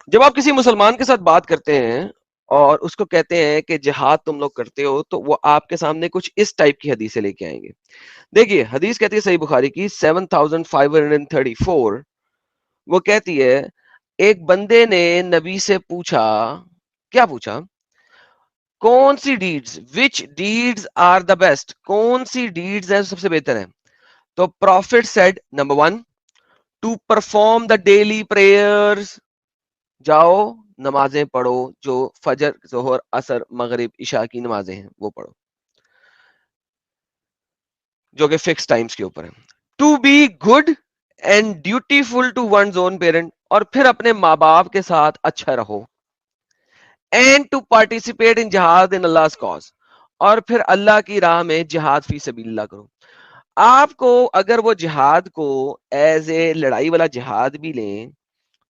جب آپ کسی مسلمان کے ساتھ بات کرتے ہیں اور اس کو کہتے ہیں کہ جہاد تم لوگ کرتے ہو تو وہ آپ کے سامنے کچھ اس ٹائپ کی حدیثیں لے کے آئیں گے. دیکھیے حدیث کہتی ہے صحیح بخاری کی 7534. وہ کہتی ہے ایک بندے نے نبی سے پوچھا, کیا پوچھا؟ کون سی deeds, which deeds are the best, کون سی ڈیڈز ہیں سب سے بہتر ہیں؟ تو prophet said number 1 to perform the daily prayers, جاؤ نمازیں پڑھو جو فجر ظہر عصر مغرب عشاء کی نمازیں ہیں وہ پڑھو جو کہ فکس ٹائمز کے اوپر ہیں. To be good and dutiful to one's own parent, اور پھر اپنے ماں باپ کے ساتھ اچھا رہو. اینڈ ٹو پارٹیسپیٹ ان جہاد ان اللہ کاز, اور پھر اللہ کی راہ میں جہاد فی سبیل اللہ کرو. آپ کو اگر وہ جہاد کو ایز اے لڑائی والا جہاد بھی لیں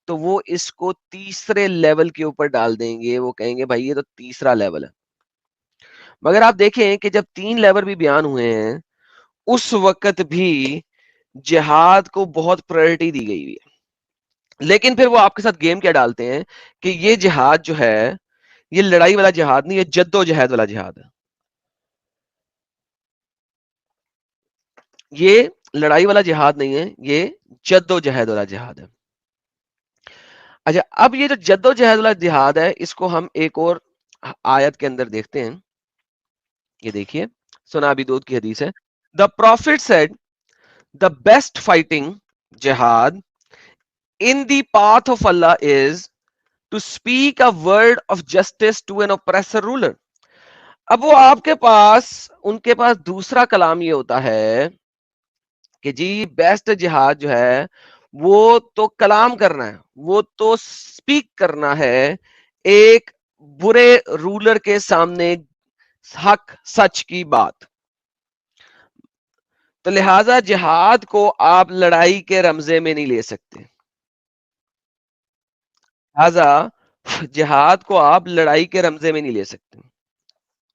تو وہ اس کو تیسرے لیول کے اوپر ڈال دیں گے, وہ کہیں گے بھائی یہ تو تیسرا لیول ہے. مگر آپ دیکھیں کہ جب 3 لیول بھی بیان ہوئے ہیں اس وقت بھی جہاد کو بہت پرائرٹی دی گئی ہے. لیکن پھر وہ آپ کے ساتھ گیم کیا ڈالتے ہیں کہ یہ جہاد جو ہے یہ لڑائی والا جہاد نہیں, یہ جد و جہاد والا جہاد ہے. یہ لڑائی والا جہاد نہیں ہے, یہ جد و جہاد والا جہاد ہے. اچھا اب یہ جو جد و جہاد والا جہاد ہے اس کو ہم ایک اور آیت کے اندر دیکھتے ہیں. یہ دیکھیے سنا ابی داؤد کی حدیث ہے. The prophet said the best fighting جہاد in the path of Allah is to speak a word of justice to an oppressor ruler. اب وہ آپ کے پاس ان کے پاس دوسرا کلام یہ ہوتا ہے کہ جی بیسٹ جہاد جو ہے وہ تو کلام کرنا ہے, وہ تو سپیک کرنا ہے ایک برے رولر کے سامنے حق سچ کی بات. تو لہذا جہاد کو آپ لڑائی کے رمزے میں نہیں لے سکتے, لہذا جہاد کو آپ لڑائی کے رمزے میں نہیں لے سکتے.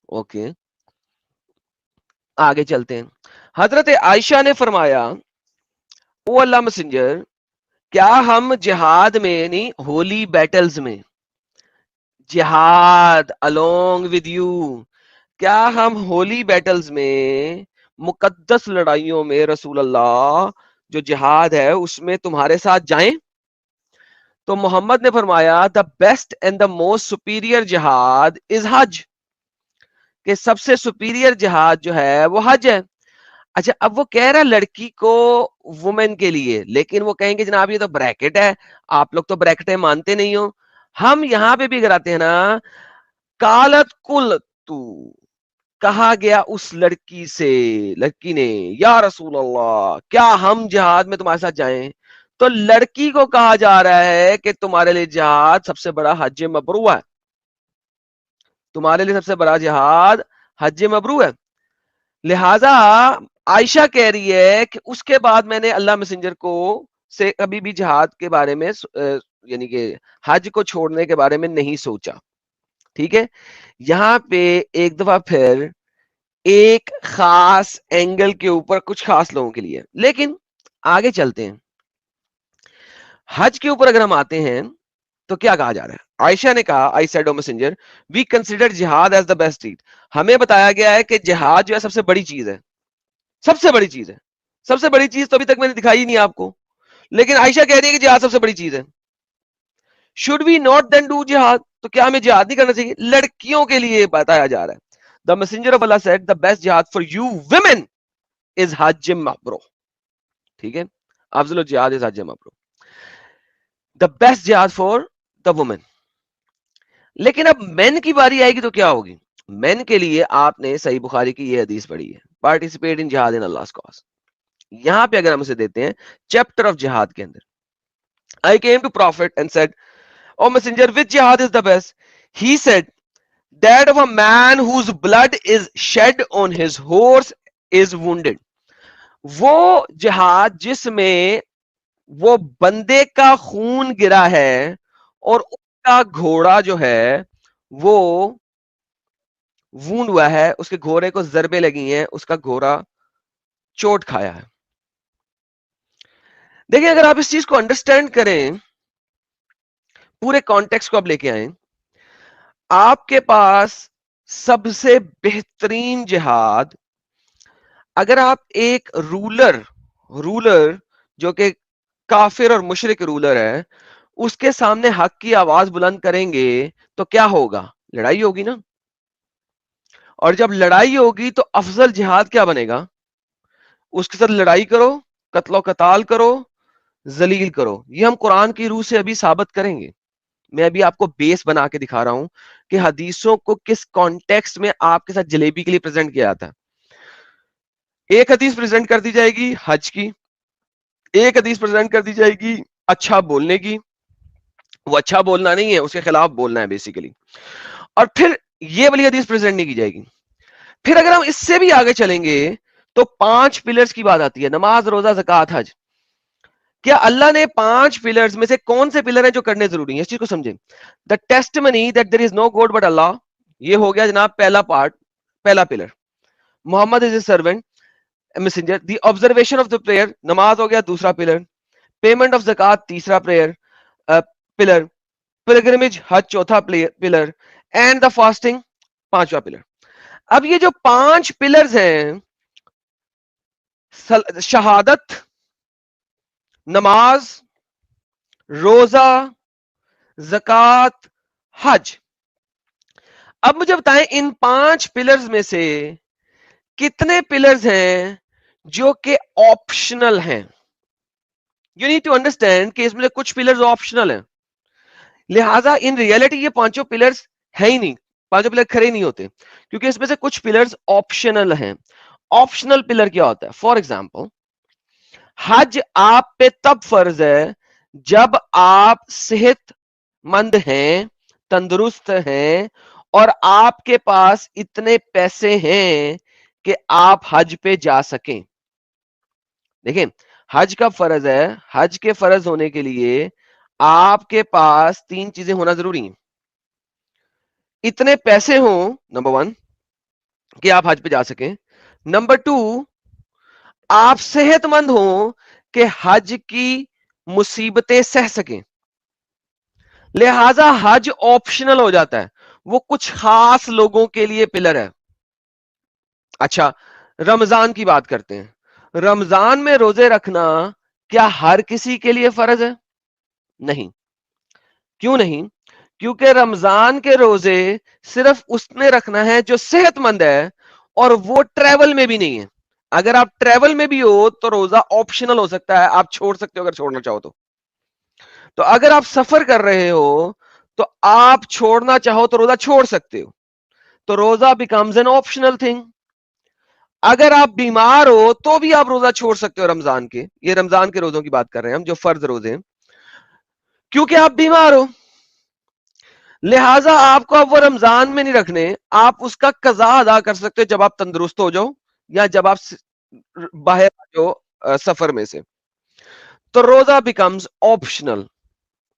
اوکے آگے چلتے ہیں. حضرت عائشہ نے فرمایا او اللہ مسنجر, کیا ہم جہاد میں نہیں ہولی بیٹلز میں, جہاد along with you, کیا ہم ہولی بیٹلز میں مقدس لڑائیوں میں رسول اللہ جو جہاد ہے اس میں تمہارے ساتھ جائیں؟ تو محمد نے فرمایا the best and the most superior جہاد از حج, کہ سب سے سپیریئر جہاد جو ہے وہ حج ہے. اچھا اب وہ کہہ رہا ہے لڑکی کو وومن کے لیے, لیکن وہ کہیں گے جناب یہ تو بریکٹ ہے, آپ لوگ تو بریکٹیں مانتے نہیں ہو. ہم یہاں پہ بھی کراتے ہیں نا, کالت کل تو کہا گیا اس لڑکی سے, لڑکی نے یا رسول اللہ کیا ہم جہاد میں تمہارے ساتھ جائیں؟ تو لڑکی کو کہا جا رہا ہے کہ تمہارے لیے جہاد سب سے بڑا حج مبرور ہے, تمہارے لیے سب سے بڑا جہاد حج مبرور ہے. لہذا عائشہ کہہ رہی ہے کہ اس کے بعد میں نے اللہ مسنجر کو سے کبھی بھی جہاد کے بارے میں یعنی کہ حج کو چھوڑنے کے بارے میں نہیں سوچا. ٹھیک ہے, یہاں پہ ایک دفعہ پھر ایک خاص اینگل کے اوپر کچھ خاص لوگوں کے لیے. لیکن آگے چلتے ہیں, حج کے اوپر اگر ہم آتے ہیں تو کیا کہا جا رہا ہے؟ عائشہ نے کہا I said O messenger we consider jihad as the best deed, ہمیں بتایا گیا ہے کہ جہاد جو ہے سب سے بڑی چیز ہے, سب سے بڑی چیز ہے. سب سے بڑی چیز تو ابھی تک میں نے دکھائی نہیں آپ کو, لیکن عائشہ کہہ رہی ہے کہ جہاد سب سے بڑی چیز ہے. Should we not then do jihad, تو کیا ہمیں جہاد نہیں کرنا چاہیے؟ لڑکیوں کے لیے بتایا جا رہا ہے. The messenger of Allah sad the best جہاد فار یو ویمن از حج مبرور. ٹھیک ہے, افضل الجہاد از حج مبرور, دا بیسٹ جہاد فار دا وومن. لیکن اب مین کی باری آئے گی تو کیا ہوگی؟ مین کے لیے آپ نے صحیح بخاری کی یہ حدیث پڑھی ہے, پارٹیسپیٹ ان جہاد ان اللہ کاز. یہاں پہ اگر ہم اسے دیتے ہیں چیپٹر آف جہاد کے اندر, I came to prophet and said, O messenger, which jihad is the best? He said, that of a man whose blood is shed on his horse is wounded. وہ جہاد جس میں وہ بندے کا خون گرا ہے اور اس کا گھوڑا جو ہے وہ وونڈ ہوا ہے, اس کے گھوڑے کو ضربے لگی ہیں, اس کا گھوڑا چوٹ کھایا ہے. دیکھیں اگر آپ اس چیز کو انڈرسٹینڈ کریں, پورے کانٹیکس کو اب لے کے آئیں. آپ کے پاس سب سے بہترین جہاد، اگر آپ ایک رولر جو کہ کافر اور مشرک رولر ہے، اس کے سامنے حق کی آواز بلند کریں گے تو کیا ہوگا؟ لڑائی ہوگی نا. اور جب لڑائی ہوگی تو افضل جہاد کیا بنے گا؟ اس کے ساتھ لڑائی کرو، قتل و قتال کرو، ذلیل کرو. یہ ہم قرآن کی روح سے ابھی ثابت کریں گے. میں ابھی آپ کو بیس بنا کے دکھا رہا ہوں کہ حدیثوں کو کس کانٹیکسٹ میں آپ کے ساتھ جلیبی کے لیے پریزنٹ کیا جاتا ہے. ایک حدیث پریزنٹ کر دی جائے گی حج کی، ایک حدیث پریزنٹ کر دی جائے گی اچھا بولنے کی. وہ اچھا بولنا نہیں ہے، اس کے خلاف بولنا ہے بیسیکلی. اور پھر یہ والی حدیث پریزنٹ نہیں کی جائے گی. پھر اگر ہم اس سے بھی آگے چلیں گے تو 5 پلرز کی بات آتی ہے: نماز، روزہ، زکات، حج. کیا اللہ نے 5 پلرز میں سے کون سے پلر ہیں جو کرنے ضروری ہیں؟ اس چیز کو سمجھیں. The testimony that there is no god but Allah, یہ ہو گیا جناب پہلا پارٹ، پہلا pillar. Muhammad is a servant messenger. The observation of the prayer, نماز ہو گیا دوسرا پلر. پیمنٹ آف زکات تیسرا پلر. پلگرمیج حج چوتھا پلر. اینڈ دا فاسٹنگ پانچواں پلر. اب یہ جو 5 پلرز ہیں، شہادت، نماز، روزہ، زکات، حج. اب مجھے بتائیں ان 5 پلرز میں سے کتنے پلرز ہیں جو کہ آپشنل ہیں؟ یو نیڈ ٹو انڈرسٹینڈ کہ اس میں سے کچھ پلرز آپشنل ہیں. لہذا ان ریئلٹی یہ 5 پلرز ہے ہی نہیں، 5 پلر کھڑے نہیں ہوتے، کیونکہ اس میں سے کچھ پلرز آپشنل ہیں. آپشنل پلر کیا ہوتا ہے؟ فار ایگزامپل، حج آپ پہ تب فرض ہے جب آپ صحت مند ہیں، تندرست ہیں، اور آپ کے پاس اتنے پیسے ہیں کہ آپ حج پہ جا سکیں. دیکھیں، حج کا فرض ہے، حج کے فرض ہونے کے لیے آپ کے پاس 3 چیزیں ہونا ضروری ہیں. اتنے پیسے ہوں، نمبر 1، کہ آپ حج پہ جا سکیں. نمبر 2، آپ صحت مند ہوں کہ حج کی مصیبتیں سہ سکیں. لہذا حج آپشنل ہو جاتا ہے، وہ کچھ خاص لوگوں کے لیے پلر ہے. اچھا، رمضان کی بات کرتے ہیں. رمضان میں روزے رکھنا کیا ہر کسی کے لیے فرض ہے؟ نہیں. کیوں نہیں؟ کیونکہ رمضان کے روزے صرف اس نے رکھنا ہے جو صحت مند ہے، اور وہ ٹریول میں بھی نہیں ہے. اگر آپ ٹریول میں بھی ہو تو روزہ آپشنل ہو سکتا ہے، آپ چھوڑ سکتے ہو اگر چھوڑنا چاہو تو. تو اگر آپ سفر کر رہے ہو تو آپ چھوڑنا چاہو تو روزہ چھوڑ سکتے ہو. تو روزہ بیکمز این آپشنل تھنگ. اگر آپ بیمار ہو تو بھی آپ روزہ چھوڑ سکتے ہو رمضان کے. یہ رمضان کے روزوں کی بات کر رہے ہیں ہم، جو فرض روزے ہیں، کیونکہ آپ بیمار ہو. لہٰذا آپ کو اب وہ رمضان میں نہیں رکھنے، آپ اس کا قضا ادا کر سکتے ہو جب آپ تندرست ہو جاؤ یا جب آپ باہر آ جاؤ سفر میں سے. تو روزہ بیکمز آپشنل.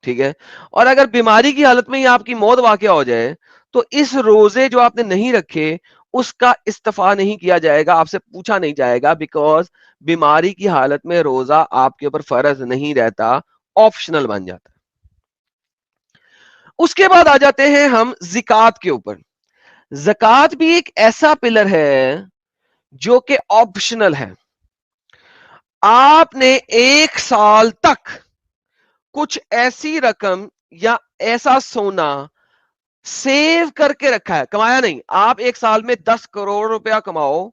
ٹھیک ہے. اور اگر بیماری کی حالت میں ہی آپ کی موت واقع ہو جائے تو اس روزے جو آپ نے نہیں رکھے اس کا استعفا نہیں کیا جائے گا، آپ سے پوچھا نہیں جائے گا، بیکاز بیماری کی حالت میں روزہ آپ کے اوپر فرض نہیں رہتا، آپشنل بن جاتا ہے. اس کے بعد آ جاتے ہیں ہم زکات کے اوپر. زکات بھی ایک ایسا پلر ہے جو کہ آپشنل ہے. آپ نے 1 سال تک کچھ ایسی رقم یا ایسا سونا سیو کر کے رکھا ہے، کمایا نہیں. آپ 1 سال میں 10 کروڑ روپیہ کماؤ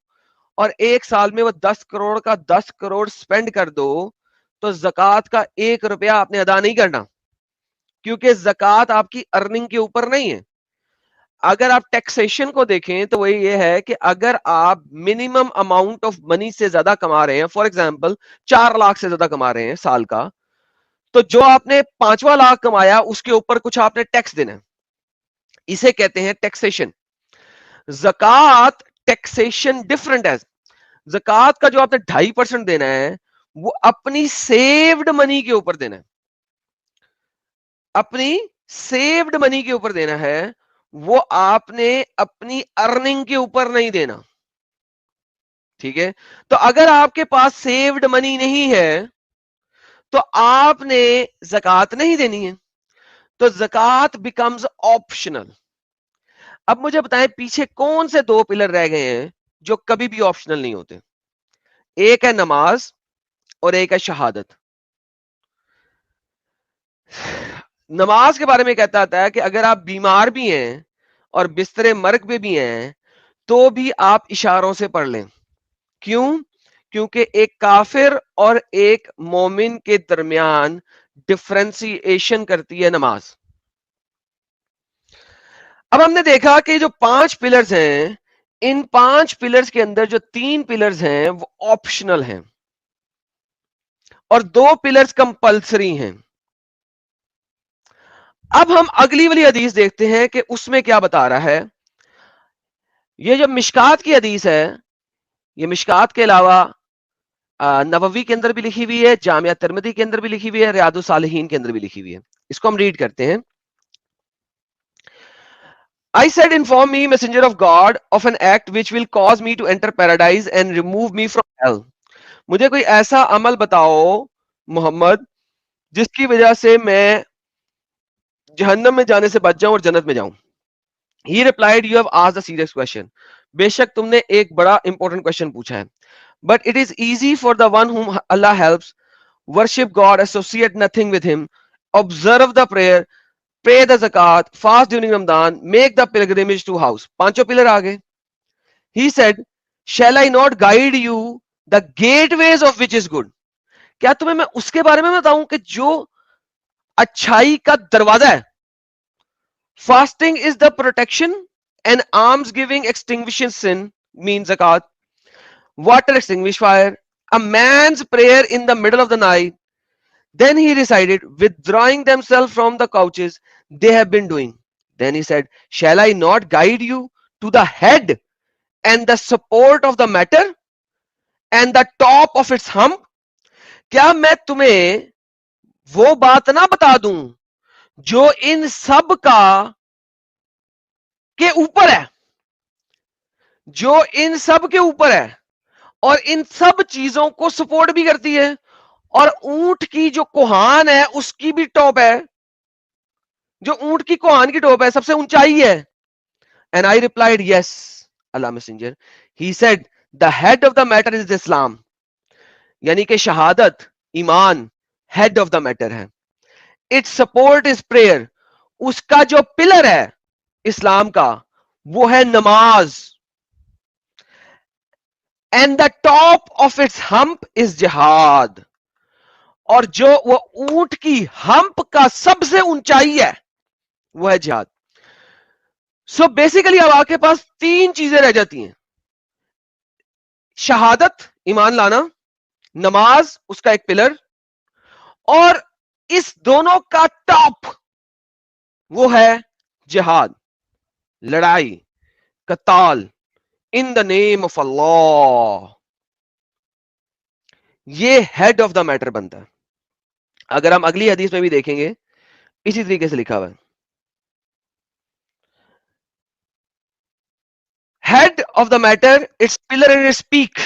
اور 1 سال میں وہ 10 کروڑ کا 10 کروڑ سپینڈ کر دو تو زکات کا 1 روپیہ آپ نے ادا نہیں کرنا، کیونکہ زکات آپ کی ارننگ کے اوپر نہیں ہے. اگر آپ ٹیکسیشن کو دیکھیں تو وہی یہ ہے کہ اگر آپ منیمم اماؤنٹ آف منی سے زیادہ کما رہے ہیں، فار ایگزامپل 4 لاکھ سے زیادہ کما رہے ہیں سال کا، تو جو آپ نے 5واں لاکھ کمایا اس کے اوپر کچھ آپ نے ٹیکس دینا ہے. اسے کہتے ہیں ٹیکسیشن. زکات ٹیکسیشن ڈفرنٹ ہے. زکات کا جو آپ نے 2.5% دینا ہے وہ اپنی سیوڈ منی کے اوپر دینا ہے، اپنی سیوڈ منی کے اوپر دینا ہے، وہ آپ نے اپنی ارننگ کے اوپر نہیں دینا. ٹھیک ہے. تو اگر آپ کے پاس سیوڈ منی نہیں ہے تو آپ نے زکات نہیں دینی ہے. تو زکات بیکمز آپشنل. اب مجھے بتائیں پیچھے کون سے دو پلر رہ گئے ہیں جو کبھی بھی آپشنل نہیں ہوتے؟ ایک ہے نماز اور ایک ہے شہادت. نماز کے بارے میں کہتا ہے کہ اگر آپ بیمار بھی ہیں اور بستر مرگ پہ بھی ہیں تو بھی آپ اشاروں سے پڑھ لیں. کیوں؟ کیونکہ ایک کافر اور ایک مومن کے درمیان ڈفرینسیشن کرتی ہے نماز. اب ہم نے دیکھا کہ جو 5 پلرز ہیں ان 5 پلرز کے اندر جو 3 پلرز ہیں وہ آپشنل ہیں اور 2 پلرز کمپلسری ہیں. اب ہم اگلی والی حدیث دیکھتے ہیں کہ اس میں کیا بتا رہا ہے. یہ جو مشکات کی حدیث ہے یہ مشکات کے علاوہ نووی کے اندر بھی لکھی ہوئی ہے, جامعہ ترمذی کے اندر بھی لکھی ہوئی ہے, ریاض الصالحین کے اندر بھی لکھی ہوئی ہے. اس کو ہم ریڈ کرتے ہیں. I said, inform me, messenger of God, of an act which will cause me to enter paradise and remove me from hell. مجھے کوئی ایسا عمل بتاؤ محمد جس کی وجہ سے میں جہنم میں جانے سے بچ جاؤں اور جنت میں جاؤں. He replied, you have asked a serious question. بے شک تم نے ایک بڑا important question پوچھا ہے. But it is easy for the one whom Allah helps. Worship God, associate nothing with him, observe the prayer, pay the zakat, fast during Ramadan, make the pilgrimage to house. 5 pillar آگے. He said, shall I not guide you the gateways of which is good. کیا تمہیں میں اس کے بارے میں بتاؤں کہ جو اچھائی کا دروازہ ہے. Fasting is the protection and alms giving extinguishes sin, means zakat. Water extinguish fire. A man's prayer in the middle of the night. Then he recited, withdrawing themselves from the couches they have been doing. Then he said, shall I not guide you to the head and the support of the matter and the top of its hump? کیا میں تمہیں وہ بات نہ بتا دوں جو ان سب کا کے اوپر ہے, جو ان سب کے اوپر ہے اور ان سب چیزوں کو سپورٹ بھی کرتی ہے, اور اونٹ کی جو کوہان ہے اس کی بھی ٹاپ ہے, جو اونٹ کی کوہان کی ٹاپ ہے سب سے اونچائی ہے. And I replied, yes, Allah Messenger. He said, the head of the matter is Islam. یعنی کہ شہادت, ایمان, head of the matter ہے. Its support is prayer. اس کا جو پلر ہے اسلام کا وہ ہے نماز. And the top of its hump is jihad. اور جو وہ اونٹ کی ہمپ کا سب سے اونچائی ہے وہ ہے جہاد. سو بیسیکلی اب آپ کے پاس 3 چیزیں رہ جاتی ہیں. شہادت, ایمان لانا, نماز اس کا ایک پلر, اور اس دونوں کا ٹاپ وہ ہے جہاد, لڑائی, قتال ان دا نیم آف اللہ. یہ ہیڈ آف دا میٹر بنتا ہے. اگر ہم اگلی حدیث میں بھی دیکھیں گے اسی طریقے سے لکھا ہوا ہے. Head of the matter, its pillar and its peak.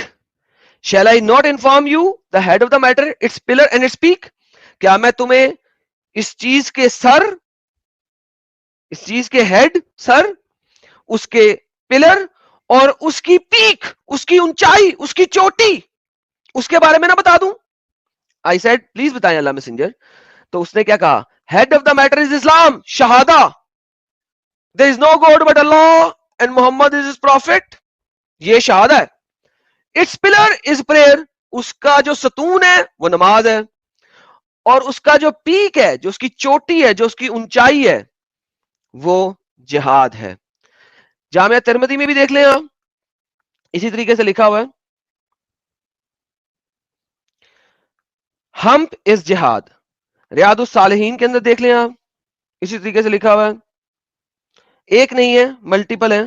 Shall I not inform you the head of the matter, its pillar and its peak? کیا میں تمہیں اس چیز کے سر, اس چیز کے ہیڈ سر, اس کے پلر اور اس کی پیک, اس کی اونچائی, اس کی چوٹی, اس کے بارے میں نہ بتا دوں؟ I said, پلیز بتائیں اللہ میسنجر. تو اس نے کیا کہا, head of the matter is Islam, شہادہ, there is no God but Allah and Muhammad is his prophet. یہ شہادہ ہے. Its pillar is prayer. اس کا جو ستون ہے وہ نماز ہے, اور اس کا جو پیک ہے, جو اس کی چوٹی ہے, جو اس کی اونچائی ہے وہ جہاد ہے. جامعہ ترمذی میں بھی دیکھ لیں آپ, اسی طریقے سے لکھا ہوا ہے, ہمپ از جہاد. ریاض الصالحین کے اندر دیکھ لیں آپ, اسی طریقے سے لکھا ہوا ہے. ایک نہیں ہے, ملٹیپل ہے.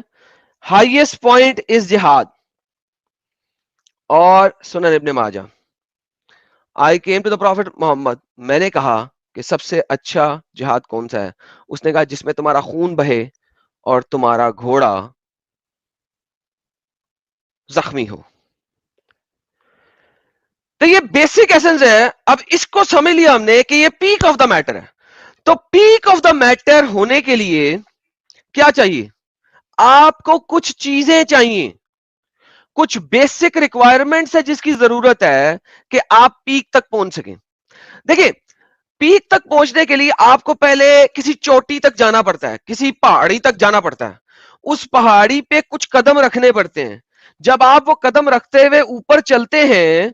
ہائیسٹ پوائنٹ از جہاد. اور سنن ابن ماجہ, I came to the Prophet Muhammad, میں نے کہا کہ سب سے اچھا جہاد کون سا ہے؟ اس نے کہا جس میں تمہارا خون بہے اور تمہارا گھوڑا زخمی ہو. تو یہ بیسک ایسنس ہے. اب اس کو سمجھ لیا ہم نے کہ یہ پیک آف دا میٹر ہے. تو پیک آف دا میٹر ہونے کے لیے کیا چاہیے؟ آپ کو کچھ چیزیں چاہیے، کچھ بیسک ریکوائرمنٹس ہے جس کی ضرورت ہے کہ آپ پیک تک پہنچ سکیں. دیکھیں، پیک تک پہنچنے کے لیے آپ کو پہلے کسی چوٹی تک جانا پڑتا ہے، کسی پہاڑی تک جانا پڑتا ہے، اس پہاڑی پہ کچھ قدم رکھنے پڑتے ہیں. جب آپ وہ قدم رکھتے ہوئے اوپر چلتے ہیں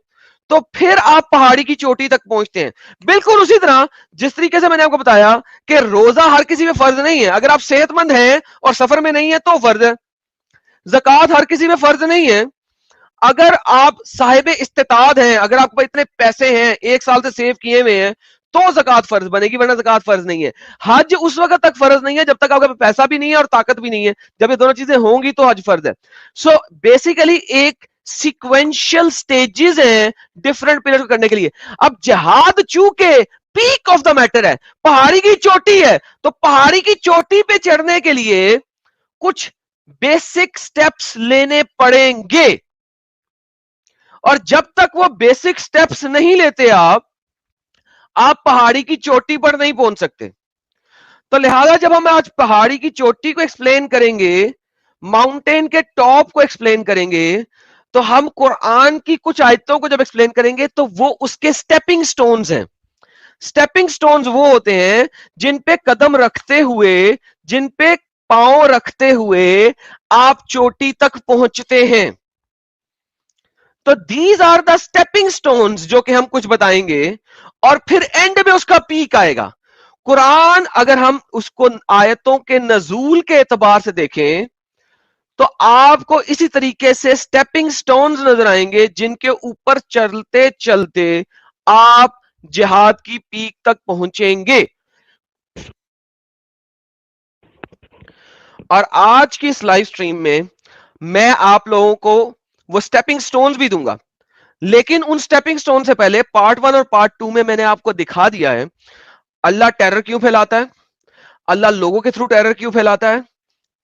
تو پھر آپ پہاڑی کی چوٹی تک پہنچتے ہیں. بالکل اسی طرح جس طریقے سے میں نے آپ کو بتایا کہ روزہ ہر کسی پہ فرض نہیں ہے، اگر آپ صحت مند ہیں اور سفر میں نہیں ہے تو فرض ہے. زکوٰۃ ہر کسی پہ فرض نہیں ہے، اگر آپ صاحب استطاعت ہیں، اگر آپ کو اتنے پیسے ہیں 1 سال سے سیو کیے ہوئے ہیں تو زکوٰۃ فرض بنے گی، ورنہ زکوٰۃ فرض نہیں ہے. حج اس وقت تک فرض نہیں ہے جب تک آپ کے پیسہ بھی نہیں ہے اور طاقت بھی نہیں ہے. جب یہ دونوں چیزیں ہوں گی تو حج فرض ہے. سو بیسیکلی ایک سیکوینشل سٹیجز ہیں ڈفرنٹ پیریڈ کرنے کے لیے. اب جہاد چونکہ پیک آف دا میٹر ہے، پہاڑی کی چوٹی ہے، تو پہاڑی کی چوٹی پہ چڑھنے کے لیے کچھ بیسک سٹیپس لینے پڑیں گے، اور جب تک وہ بیسک سٹیپس نہیں لیتے آپ پہاڑی کی چوٹی پر نہیں پہنچ سکتے. تو لہذا جب ہم آج پہاڑی کی چوٹی کو ایکسپلین کریں گے، ماؤنٹین کے ٹاپ کو ایکسپلین کریں گے، تو ہم قرآن کی کچھ آیتوں کو جب ایکسپلین کریں گے تو وہ اس کے سٹیپنگ سٹونز ہیں. سٹیپنگ سٹونز وہ ہوتے ہیں جن پہ قدم رکھتے ہوئے، جن پہ پاؤں رکھتے ہوئے آپ چوٹی تک پہنچتے ہیں. تو these are the stepping stones جو کہ ہم کچھ بتائیں گے، اور پھر اینڈ میں اس کا پیک آئے گا. قرآن اگر ہم اس کو آیتوں کے نزول کے اعتبار سے دیکھیں تو آپ کو اسی طریقے سے سٹیپنگ سٹونز نظر آئیں گے جن کے اوپر چلتے چلتے آپ جہاد کی پیک تک پہنچیں گے. اور آج کی اس لائیو سٹریم میں آپ لوگوں کو وہ سٹیپنگ سٹونز بھی دوں گا، لیکن ان سٹیپنگ سٹون سے پہلے پارٹ 1 اور پارٹ 2 میں نے آپ کو دکھا دیا ہے اللہ ٹیرر کیوں پھیلاتا ہے، اللہ لوگوں کے تھرو ٹیرر کیوں پھیلاتا ہے،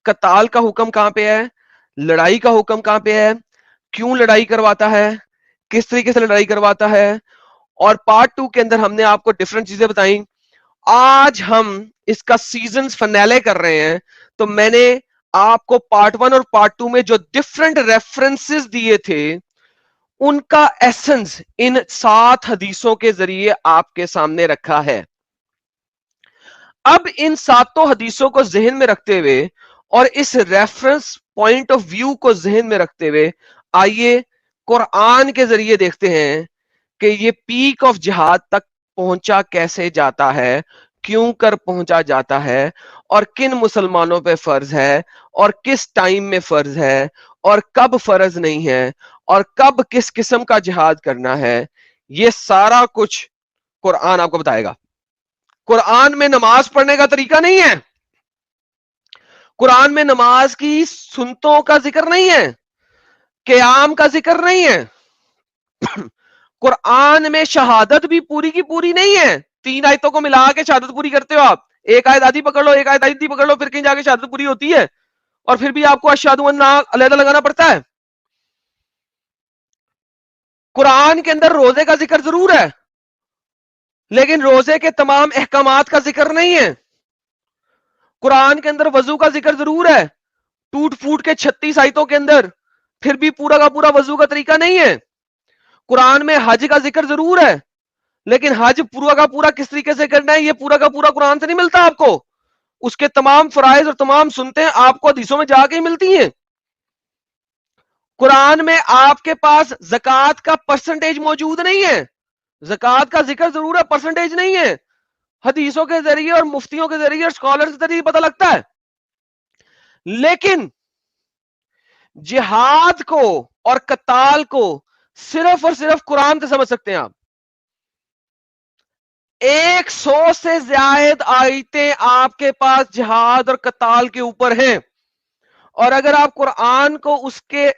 قتال کا حکم کہاں پہ ہے، لڑائی کا حکم کہاں پہ ہے، کیوں لڑائی کرواتا ہے، کس طریقے سے لڑائی کرواتا ہے. اور پارٹ 2 کے اندر ہم نے آپ کو ڈفرنٹ چیزیں بتائیں. آج ہم اس کا سیزنز فنیلے کر رہے ہیں، تو میں نے آپ کو پارٹ 1 اور پارٹ 2 میں جو ڈفرنٹ ریفرنسز دیے تھے ان کا ایسنس ان 7 حدیثوں کے ذریعے آپ کے سامنے رکھا ہے. اب ان 7 حدیثوں کو ذہن میں رکھتے ہوئے اور اس ریفرنس پوائنٹ آف ویو کو ذہن میں رکھتے ہوئے آئیے قرآن کے ذریعے دیکھتے ہیں کہ یہ پیک آف جہاد تک پہنچا کیسے جاتا ہے، کیوں کر پہنچا جاتا ہے، اور کن مسلمانوں پہ فرض ہے، اور کس ٹائم میں فرض ہے، اور کب فرض نہیں ہے، اور کب کس قسم کا جہاد کرنا ہے. یہ سارا کچھ قرآن آپ کو بتائے گا. قرآن میں نماز پڑھنے کا طریقہ نہیں ہے، قرآن میں نماز کی سنتوں کا ذکر نہیں ہے، قیام کا ذکر نہیں ہے. قرآن میں شہادت بھی پوری کی پوری نہیں ہے. 3 آیتوں کو ملا کے شہادت پوری کرتے ہو آپ، ایک آیت آدھی پکڑ لو، ایک آیت آدھی پکڑ لو، پھر کہیں جا کے شہادت پوری ہوتی ہے، اور پھر بھی آپ کو اشہد ان لا علیحدہ لگانا پڑتا ہے. قرآن کے اندر روزے کا ذکر ضرور ہے، لیکن روزے کے تمام احکامات کا ذکر نہیں ہے. قرآن کے اندر وضو کا ذکر ضرور ہے، ٹوٹ پھوٹ کے 36 آیتوں کے اندر، پھر بھی پورا کا پورا وضو کا طریقہ نہیں ہے. قرآن میں حج کا ذکر ضرور ہے، لیکن حج پورا کا پورا کس طریقے سے کرنا ہے یہ پورا کا پورا قرآن سے نہیں ملتا آپ کو. اس کے تمام فرائض اور تمام سنتے ہیں آپ کو حدیثوں میں جا کے ہی ملتی ہیں. قرآن میں آپ کے پاس زکوٰۃ کا پرسنٹیج موجود نہیں ہے، زکوٰۃ کا ذکر ضرور ہے، پرسنٹیج نہیں ہے. حدیثوں کے ذریعے اور مفتیوں کے ذریعے اور اسکالر کے ذریعے پتہ لگتا ہے. لیکن جہاد کو اور قتال کو صرف اور صرف قرآن سے سمجھ سکتے ہیں آپ. 100 سے زائد آیتیں آپ کے پاس جہاد اور قتال کے اوپر ہیں، اور اگر آپ قرآن کو اس کے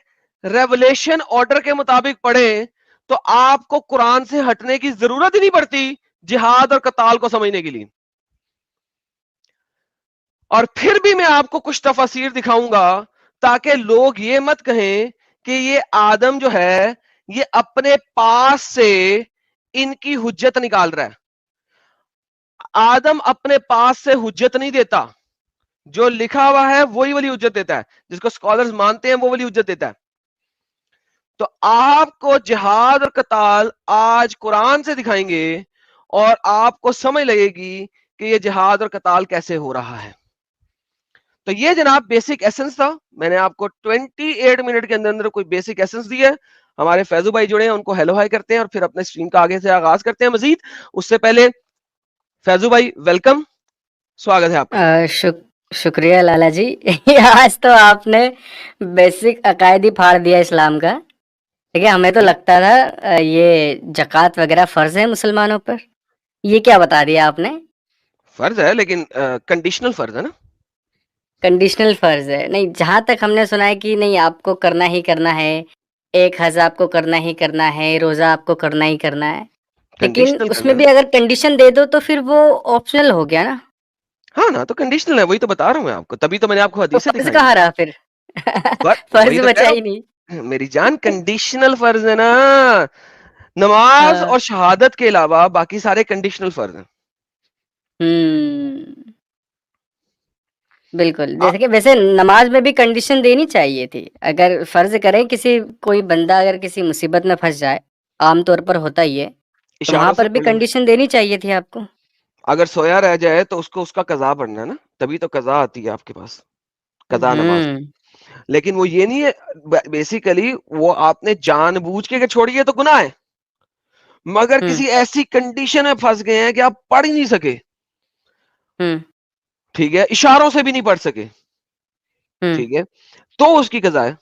ریولیشن آرڈر کے مطابق پڑھیں تو آپ کو قرآن سے ہٹنے کی ضرورت ہی نہیں پڑتی جہاد اور قتال کو سمجھنے کے لیے. اور پھر بھی میں آپ کو کچھ تفاسیر دکھاؤں گا تاکہ لوگ یہ مت کہیں کہ یہ آدم جو ہے یہ اپنے پاس سے ان کی حجت نکال رہا ہے. آدم اپنے پاس سے حجت نہیں دیتا, جو لکھا ہوا ہے وہی والی حجت دیتا ہے, جس کو اسکالرز مانتے ہیں وہ والی حجت دیتا ہے. تو آپ کو جہاد اور قتال آج قرآن سے دکھائیں گے اور آپ کو سمجھ لگے گی کہ یہ جہاد اور قتال کیسے ہو رہا ہے. تو یہ جناب بیسک ایسنس تھا, میں نے آپ کو 28 منٹ کے اندر کوئی بیسک ایسنس دی ہے. ہمارے فیضو بھائی جڑے ہیں, ان کو ہیلو ہائی کرتے ہیں اور پھر اپنے سٹریم کا آگے سے آغاز کرتے ہیں. مزید اس سے پہلے فیضو بھائی ویلکم, سواگت ہے آپ کا. شکریہ لالا جی. آج تو آپ نے بیسک عقائد ہی پھاڑ دیا اسلام کا. ٹھیک ہے, ہمیں تو لگتا تھا یہ زکوٰۃ وغیرہ فرض ہے مسلمانوں پر, یہ کیا بتا دیا آپ نے. فرض ہے لیکن کنڈیشنل فرض ہے نا. کنڈیشنل فرض ہے نہیں, جہاں تک ہم نے سنا ہے کہ نہیں آپ کو کرنا ہی کرنا ہے, ایک حج آپ کو کرنا ہی کرنا ہے, روزہ آپ کو کرنا ہی کرنا ہے. لیکن کنڈیشنل اس کرنا میں ہے نا. بھی اگر کنڈیشن دے دو تو پھر وہ آپشنل ہو گیا نا. ہاں نا, تو کنڈیشنل ہے, وہی تو بتا رہا ہوں میں آپ کو, تبھی تو میں نے آپ کو تو حدیثیں فرض دکھائی ہیں. کہاں رہا پھر. وہی فرض تو کہہ بچا رہا ہی نہیں. ہوں میری جان, کنڈیشنل فرض ہے نا. نماز اور شہادت کے علاوہ باقی سارے کنڈیشنل فرض ہیں. بالکل, جیسے کہ ویسے نماز میں بھی کنڈیشن دینی چاہیے تھی. اگر فرض کریں کسی کوئی بندہ اگر کسی مصیبت میں پھنس جائے, عام طور پر ہوتا ہی ہے, تو وہاں اشاروں سے پر بھی پڑھ لیں, کنڈیشن دینی چاہیے تھی آپ کو. اگر سویا رہ جائے تو اس کو اس کا قضا پڑھنا ہے نا, تبھی تو قضا آتی ہے آپ کے پاس, قضا نماز. ہوں لیکن وہ یہ نہیں ہے, بیسیکلی وہ آپ نے جان بوجھ کے چھوڑی ہے تو گناہ ہے, مگر ہوں کسی ایسی کنڈیشن میں پھنس گئے ہیں کہ آپ پڑھ ہی نہیں سکے, ہوں ٹھیک ہے, اشاروں سے بھی نہیں پڑھ سکے, ہوں ٹھیک ہے, تو اس کی قضا ہے.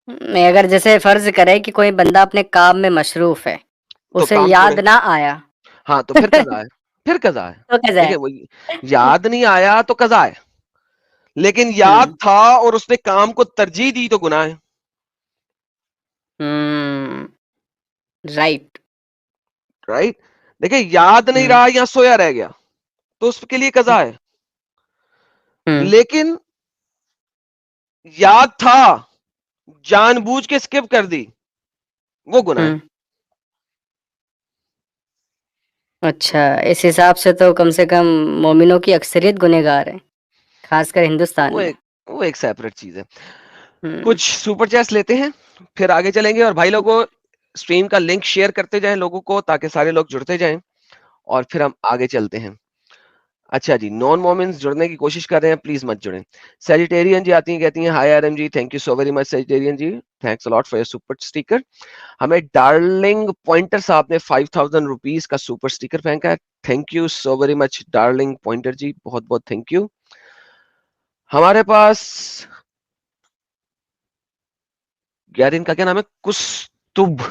میں اگر جیسے فرض کرے کہ کوئی بندہ اپنے کام میں مصروف ہے, تو اسے کام چھوڑے, یاد نہ آیا, ہاں تو پھر قضا ہے, پھر قضا ہے. تو کیسا ہے. دیکھیں وہ یاد نہیں آیا تو قضا ہے, لیکن یاد ہوں تھا اور اس نے کام کو ترجیح دی تو گناہ ہے. رائٹ. رائٹ, دیکھیں یاد نہیں ہوں رہا یا سویا رہ گیا تو اس کے لیے قضا ہے, ہوں لیکن یاد تھا جان بوجھ کے سکپ کر دی, وہ گناہ ہے. ہوں اچھا, اس حساب سے تو کم سے کم مومنوں کی اکثریت گنہگار ہے, خاص کر ہندوستان میں. وہ ایک سیپریٹ چیز ہے. ہوں کچھ سپر چیٹس لیتے ہیں پھر آگے چلیں گے, اور بھائی لوگوں اسٹریم کا لنک شیئر کرتے جائیں لوگوں کو, تاکہ سارے لوگ جڑتے جائیں اور پھر ہم آگے چلتے ہیں. اچھا جی, نان مومنس جڑنے کی کوشش کر رہے ہیں, پلیز مت جڑیں. سیجیٹیرین جی آتی ہیں, کہتی ہیں hi R M ji, thank you so very much Sagittarian ji, thanks a lot for your super sticker. ہمیں ڈارلنگ پوائنٹر صاحب نے 5000 روپیز کا سپر اسٹیکر پھینکا ہے, thank you so very much darling pointer ji, بہت بہت تھینک یو. ہمارے پاس یار ان کا کیا نام ہے, کستب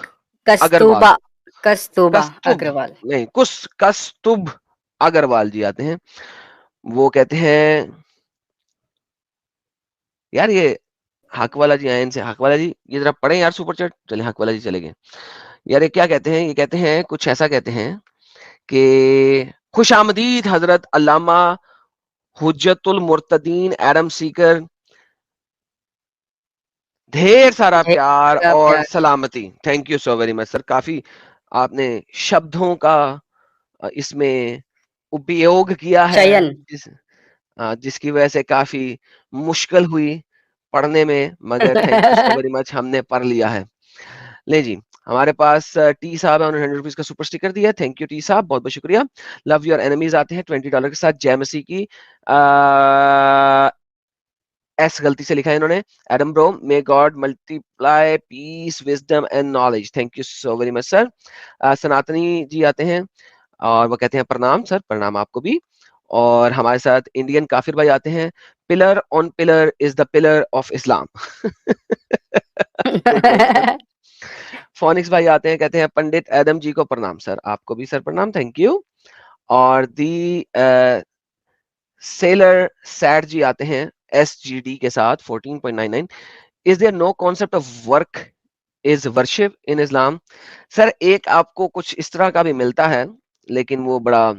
اگروال, کستوبہ کستب اگروال. نہیں کستب اگروال جی آتے ہیں. وہ کہتے ہیں یار یہ حق والا جی آئے ان سے, حق والا جی یہ ذرا پڑھیں یار سپر چیٹ, چلے حق والا جی چلے گئے. یار یہ کیا کہتے ہیں, یہ کہتے ہیں کچھ ایسا کہتے ہیں کہ خوش آمدید حضرت علامہ حجت المرتدین ایڈم سیکر, ڈھیر سارا پیار اور سلامتی. Thank you so very much sir, کافی آپ نے شبدوں کا اس میں اپیوگ کیا ہے, چین. جس کی وجہ سے کافی مشکل ہوئی پڑھنے میں, مگر تھینک یو سو ویری مچ, ہم نے پڑھ لیا ہے. لے جی, ہمارے پاس ٹی صاحب ہے, انہوں نے 100 روپیز کا سپر اسٹیکر دیا ہے, تھینک یو ٹی صاحب, بہت بہت شکریہ. لو یور اینیمیز آتے ہیں $20 کے ساتھ, جے مسیح کی ایس غلطی سے لکھا ہے انہوں نے, Adam bro, may God multiply peace wisdom and knowledge, thank you so very much sir. Sanatani ji آتے ہیں اور وہ کہتے ہیں پرنام سر, پرنام آپ کو بھی. اور ہمارے ساتھ انڈین کافر بھائی آتے ہیں, pillar on pillar is the pillar of Islam. Phonics بھائی آتے ہیں, کہتے ہیں پنڈت ایڈم جی کو پرنام سر, آپ کو بھی سر پرنام, تھینک یو. اور دی سیلر سیٹ جی آتے ہیں ایس جی ڈی کے ساتھ 14.99. Is there no concept of work is worship in Islam? سر ایک آپ کو کچھ اس طرح کا بھی ملتا ہے, لیکن وہ بڑا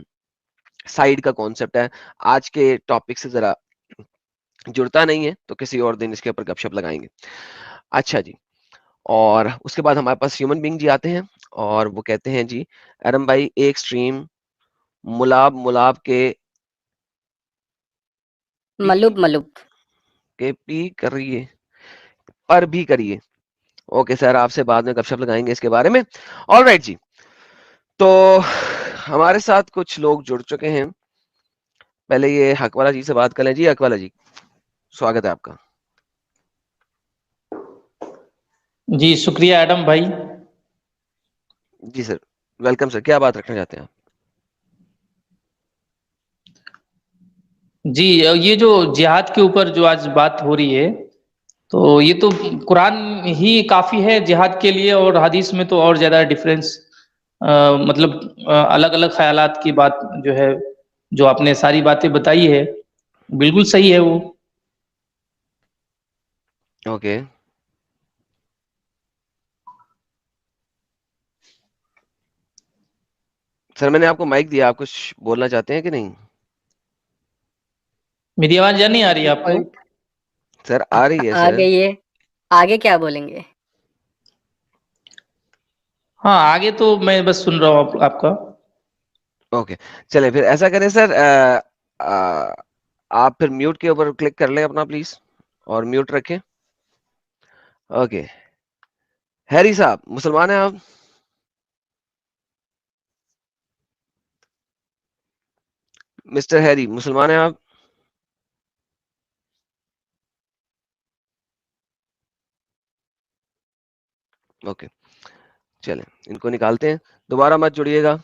سائیڈ کا کانسیپٹ ہے, آج کے ٹاپک سے ذرا جڑتا نہیں ہے, تو کسی اور دن اس کے اوپر گپ شپ لگائیں گے. اچھا جی, اور اس کے بعد ہمارے پاس ہیومن بینگ جی آتے ہیں اور وہ کہتے ہیں جی ایرم بھائی ایک سٹریم ملاب ملاب کے ملوب ملوب. کے پی کریے پر بھی کریے. اوکے سر، آپ سے بعد میں گپ شپ لگائیں گے اس کے بارے میں. آل رائٹ جی، تو ہمارے ساتھ کچھ لوگ جڑ چکے ہیں. پہلے یہ حق والا جی سے بات کر لیں. جی حق والا جی، سواگت ہے آپ کا. جی شکریہ ایڈم بھائی. جی سر ویلکم سر، کیا بات رکھنا چاہتے ہیں آپ؟ جی یہ جو جہاد کے اوپر جو آج بات ہو رہی ہے، تو یہ تو قرآن ہی کافی ہے جہاد کے لیے، اور حدیث میں تو اور زیادہ ڈفرینس، مطلب الگ الگ خیالات کی بات جو ہے، جو آپ نے ساری باتیں بتائی ہے بالکل صحیح ہے وہ. اوکے سر، میں نے آپ کو مائک دیا، آپ کچھ بولنا چاہتے ہیں کہ نہیں؟ میری آواز نہیں آ رہی ہے آپ کو؟ پوائنٹ سر آ رہی ہے آ سر. گئی ہے. آگے کیا بولیں گے؟ ہاں آگے تو میں بس سن رہا ہوں آپ کا. اوکے چلے پھر ایسا کریں سر، آپ پھر میوٹ کے اوپر کلک کر لیں اپنا پلیز، اور میوٹ رکھیں. اوکے ہیری صاحب، مسلمان ہیں آپ؟ مسٹر ہیری، مسلمان ہیں آپ؟ اوکے چلیں ان کو نکالتے ہیں، دوبارہ مت جڑیے گا.